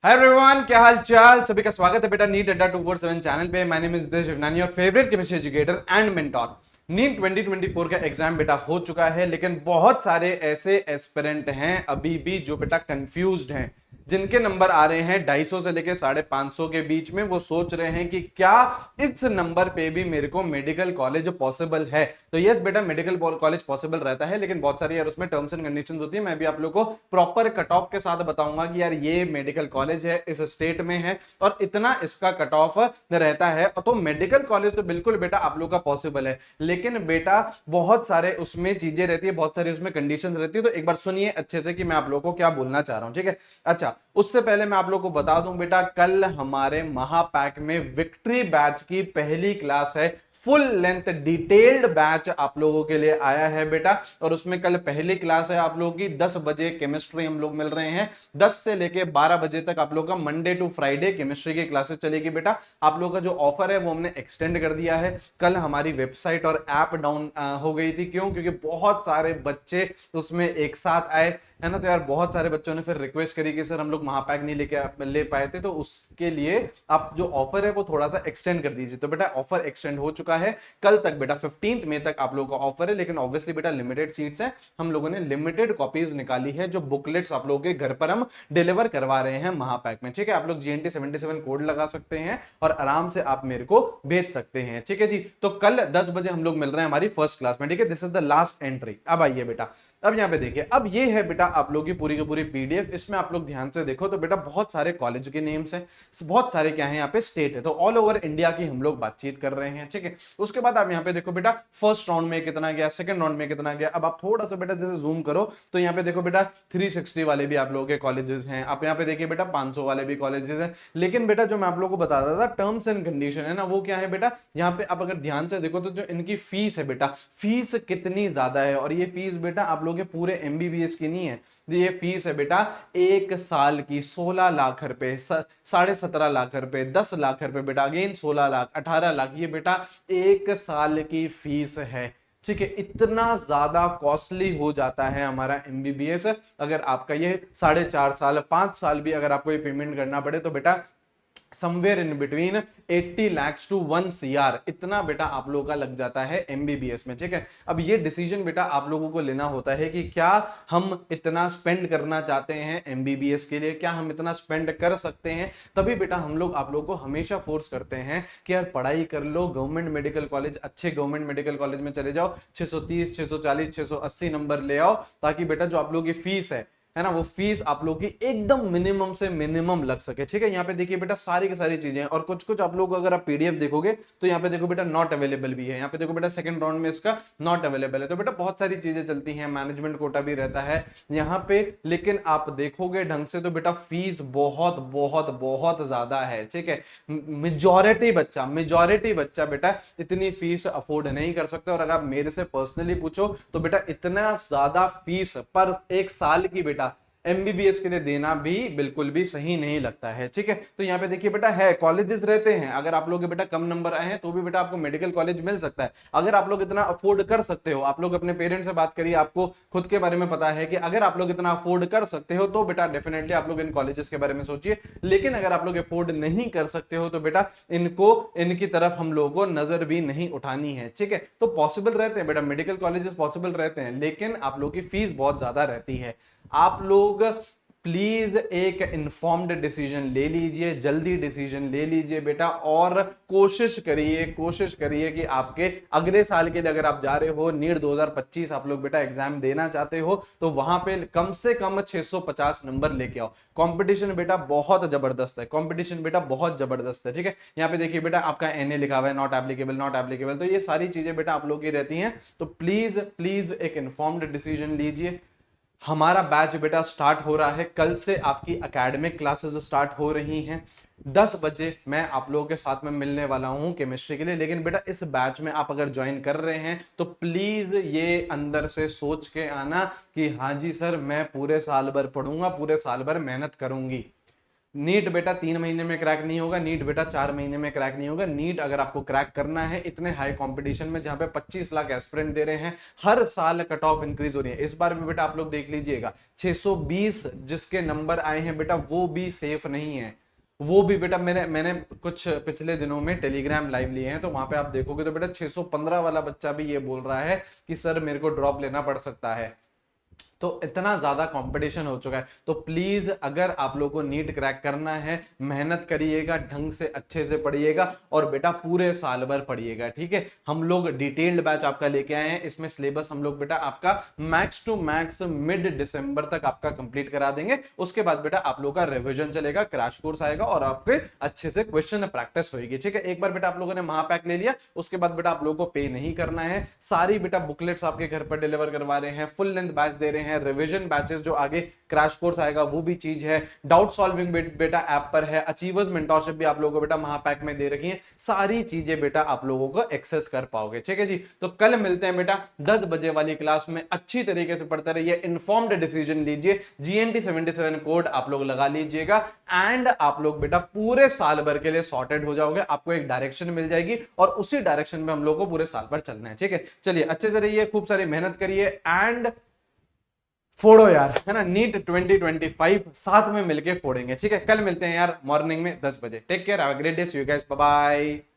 Hi everyone, क्या हाल चाल। सभी का स्वागत है बेटा नीट अड्डा 247 चैनल पे। My name is Dinesh Shivnani, your favourite chemistry educator and mentor. NEET 2024 का एग्जाम बेटा हो चुका है, लेकिन बहुत सारे ऐसे एस्पिरेंट हैं अभी भी जो बेटा कंफ्यूज्ड हैं, जिनके नंबर आ रहे हैं 250 से लेके 550 के बीच में। वो सोच रहे हैं कि क्या इस नंबर पे भी मेरे को मेडिकल कॉलेज पॉसिबल है। तो यस बेटा, मेडिकल कॉलेज पॉसिबल रहता है, लेकिन बहुत सारी यार उसमें टर्म्स एंड कंडीशंस होती है। मैं भी आप लोगों को प्रॉपर कट ऑफ के साथ बताऊंगा कि यार ये मेडिकल कॉलेज है, इस स्टेट में है और इतना इसका कट ऑफ रहता है। तो मेडिकल कॉलेज तो बिल्कुल बेटा आप लोग का पॉसिबल है, लेकिन बेटा बहुत सारे उसमें चीजें रहती है, बहुत सारी उसमें कंडीशंस रहती है। तो एक बार सुनिए अच्छे से कि मैं आप लोगों को क्या बोलना चाह रहा हूं, ठीक है। अच्छा, उससे पहले मैं आप लोगों को बता दूं बेटा, कल हमारे महापैक में विक्ट्री बैच की पहली क्लास है। फुल लेंथ डिटेल्ड बैच आप लोगों के लिए आया है बेटा, और उसमें कल पहली क्लास है आप लोगों की 10 बजे केमिस्ट्री हम लोग मिल रहे हैं। 10 से लेके 12 बजे तक आप लोगों का मंडे टू फ्राइडे केमिस्ट्री की क्लासेस चलेगी बेटा। आप लोगों का जो ऑफर है वो हमने एक्सटेंड कर दिया है। कल हमारी वेबसाइट और ऐप डाउन हो गई थी, क्यों? क्योंकि बहुत सारे बच्चे उसमें एक साथ आए, है ना। तो यार बहुत सारे बच्चों ने फिर रिक्वेस्ट करी कि सर हम लोग महापैक नहीं ले पाए थे, तो उसके लिए आप जो ऑफर है वो थोड़ा सा एक्सटेंड कर दीजिए। तो बेटा ऑफर एक्सटेंड हो चुका है कल तक बेटा, 15 मई तक आप लोगों का ऑफर है। लेकिन ऑब्वियसली बेटा लिमिटेड सीट्स हैं, हम लोगों ने लिमिटेड कॉपीज निकाली है, जो बुकलेट्स आप लोगों के घर पर हम डिलीवर करवा रहे हैं महापैक में, ठीक है। आप लोग GNT 77 कोड लगा सकते हैं और आराम से आप मेरे को भेज सकते हैं, ठीक है जी। तो कल 10 बजे हम लोग मिल रहे हैं हमारी फर्स्ट क्लास में, ठीक है। This is the last entry. अब आइए बेटा, अब यहां पे देखिए, अब ये है बेटा आप लोगों की पूरी पीडीएफ। इसमें आप लोग ध्यान से देखो तो बेटा बहुत सारे कॉलेज के नेम्स हैं, बहुत सारे क्या है यहाँ पे स्टेट है, तो ऑल ओवर इंडिया की हम लोग बातचीत कर रहे हैं, ठीक है। उसके बाद आप यहाँ पे देखो बेटा, फर्स्ट राउंड में कितना गया, सेकंड राउंड में कितना गया। अब आप थोड़ा सा बेटा जैसे जूम करो तो यहाँ पे देखो बेटा 360 वाले भी आप लोगों के कॉलेजेस हैं। आप यहाँ पे देखिए बेटा 500 वाले भी कॉलेजेस हैं। लेकिन बेटा जो मैं आप लोगों को बता रहा था, टर्म्स एंड कंडीशन है ना, वो क्या है बेटा, यहाँ पे आप अगर ध्यान से देखो तो जो इनकी फीस है बेटा, फीस कितनी ज्यादा है। और ये फीस बेटा आप लोगों के पूरे MBBS की नहीं है, ये फीस है बेटा एक साल की 16 लाख रुपए, 17.5 लाख रुपए, 10 लाख रुपए बेटा, अगेन 16 लाख, 18 लाख, ये बेटा एक साल की फीस है, ठीक है। इतना ज्यादा कॉस्टली हो जाता है हमारा MBBS। अगर आपका ये 4.5 साल 5 साल भी अगर आपको ये पेमेंट करना पड़े तो बेटा somewhere in between 80 lakhs to 1 CR, इतना बेटा आप लोगों का लग जाता है MBBS में, ठीक है। अब ये डिसीजन बेटा आप लोगों को लेना होता है कि क्या हम इतना स्पेंड करना चाहते हैं MBBS के लिए, क्या हम इतना स्पेंड कर सकते हैं। तभी बेटा हम लोग आप लोगों को हमेशा फोर्स करते हैं कि यार पढ़ाई कर लो, गवर्नमेंट मेडिकल कॉलेज, अच्छे गवर्नमेंट मेडिकल कॉलेज में चले जाओ, 630 640 680 नंबर ले आओ, ताकि बेटा जो आप लोगों की फीस है ना, वो फीस आप लोग की एकदम मिनिमम से मिनिमम लग सके, ठीक है। यहाँ पे देखिए बेटा सारी की सारी चीजें, और कुछ कुछ आप लोग अगर आप पीडीएफ देखोगे तो यहाँ पे देखो बेटा नॉट अवेलेबल भी है। यहाँ पे देखो बेटा सेकंड राउंड में इसका नॉट अवेलेबल है। तो बेटा बहुत सारी चीजें चलती हैं, मैनेजमेंट कोटा भी रहता है यहाँ पे, लेकिन आप देखोगे ढंग से तो बेटा फीस बहुत बहुत बहुत ज्यादा है, ठीक है। मेजॉरिटी बच्चा बेटा इतनी फीस अफोर्ड नहीं कर सकता। और अगर आप मेरे से पर्सनली पूछो तो बेटा इतना ज्यादा फीस पर एक साल की बेटा MBBS के लिए देना भी बिल्कुल भी सही नहीं लगता है, ठीक है। तो यहाँ पे देखिए बेटा है, कॉलेजेस रहते हैं, अगर आप लोग के बेटा कम नंबर आए हैं तो भी बेटा आपको मेडिकल कॉलेज मिल सकता है। अगर आप लोग इतना अफोर्ड कर सकते हो, आप लोग अपने पेरेंट्स से बात करिए, आपको खुद के बारे में पता है कि अगर आप लोग इतना अफोर्ड कर सकते हो तो बेटा डेफिनेटली आप लोग इन कॉलेजेस के बारे में सोचिए। लेकिन अगर आप लोग अफोर्ड नहीं कर सकते हो तो बेटा इनको, इनकी तरफ हम लोगों को नजर भी नहीं उठानी है, ठीक है। तो पॉसिबल रहते हैं बेटा, मेडिकल कॉलेजेस पॉसिबल रहते हैं, लेकिन आप लोग की फीस बहुत ज्यादा रहती है। आप लोग प्लीज एक इंफॉर्म्ड डिसीजन ले लीजिए, जल्दी डिसीजन ले लीजिए बेटा, और कोशिश करिए कि आपके अगले साल के लिए अगर आप जा रहे हो नीट 2025 आप लोग बेटा एग्जाम देना चाहते हो तो वहां पे कम से कम 650 नंबर लेके आओ। कंपटीशन बेटा बहुत जबरदस्त है, कंपटीशन बेटा बहुत जबरदस्त है, ठीक है। यहाँ पे देखिए बेटा आपका NA लिखा हुआ है, नॉट एप्लीकेबल नॉट एप्लीकेबल, तो ये सारी चीजें बेटा आप लोग की रहती हैं। तो प्लीज प्लीज एक इंफॉर्म्ड डिसीजन लीजिए। हमारा बैच बेटा स्टार्ट हो रहा है कल से, आपकी एकेडमिक क्लासेस स्टार्ट हो रही हैं। 10 बजे मैं आप लोगों के साथ में मिलने वाला हूं केमिस्ट्री के लिए। लेकिन बेटा इस बैच में आप अगर ज्वाइन कर रहे हैं तो प्लीज ये अंदर से सोच के आना कि हाँ जी सर मैं पूरे साल भर पढ़ूंगा, पूरे साल भर मेहनत करूंगी। नीट बेटा 3 महीने में क्रैक नहीं होगा, नीट बेटा 4 महीने में क्रैक नहीं होगा। नीट अगर आपको क्रैक करना है इतने हाई कंपटीशन में जहां पे 25 लाख एस्पिरेंट दे रहे हैं, हर साल कट ऑफ इंक्रीज हो रही है। इस बार भी बेटा आप लोग देख लीजिएगा 620 जिसके नंबर आए हैं बेटा वो भी सेफ नहीं है। वो भी बेटा मैंने कुछ पिछले दिनों में टेलीग्राम लाइव लिए हैं, तो वहां पे आप देखोगे तो बेटा 615 वाला बच्चा भी ये बोल रहा है कि सर मेरे को ड्रॉप लेना पड़ सकता है। तो इतना ज्यादा कंपटीशन हो चुका है। तो प्लीज अगर आप लोगों को नीट क्रैक करना है, मेहनत करिएगा, ढंग से अच्छे से पढ़िएगा और बेटा पूरे साल भर पढ़िएगा, ठीक है। हम लोग डिटेल्ड बैच आपका लेके आए हैं, इसमें सिलेबस हम लोग बेटा आपका मैक्स टू मैक्स मिड दिसंबर तक आपका कंप्लीट करा देंगे। उसके बाद बेटा आप लोग का रिविजन चलेगा, क्रैश कोर्स आएगा और आपके अच्छे से क्वेश्चन प्रैक्टिस होगी, ठीक है। एक बार बेटा आप लोगों ने महापैक ले लिया, उसके बाद बेटा आप लोगों को पे नहीं करना है। सारी बेटा बुकलेट्स आपके घर पर डिलीवर करवा रहे हैं, फुल लेंथ बैच दे रहे हैं, रिवीजन बैचेस जो आगे क्रैश कोर्स आएगा वो भी चीज है, डाउट सॉल्विंग बेटा ऐप पर है, अचीवर्स मेंटरशिप भी आप लोगों को बेटा महापैक में दे रखी है। सारी चीजें बेटा आप लोगों को एक्सेस कर पाओगे, ठीक है जी। तो कल मिलते हैं बेटा 10 बजे वाली क्लास में। अच्छी तरीके से पढ़ते रहिए, इन्फॉर्म्ड डिसीजन लीजिए, GNT 77 कोड आप लोग लगा लीजिएगा एंड आप लोग बेटा पूरे साल भर के लिए सॉर्टेड हो जाओगे। आपको एक डायरेक्शन मिल जाएगी और उसी डायरेक्शन में हम लोग को पूरे साल भर चलना है, ठीक है। चलिए अच्छे से रहिए, खूब सारी मेहनत करिए एंड फोड़ो यार, है ना। नीट 2025 साथ में मिलके फोड़ेंगे, ठीक है। कल मिलते हैं यार मॉर्निंग में 10 बजे। Take care, have a great day, see you guys, bye bye.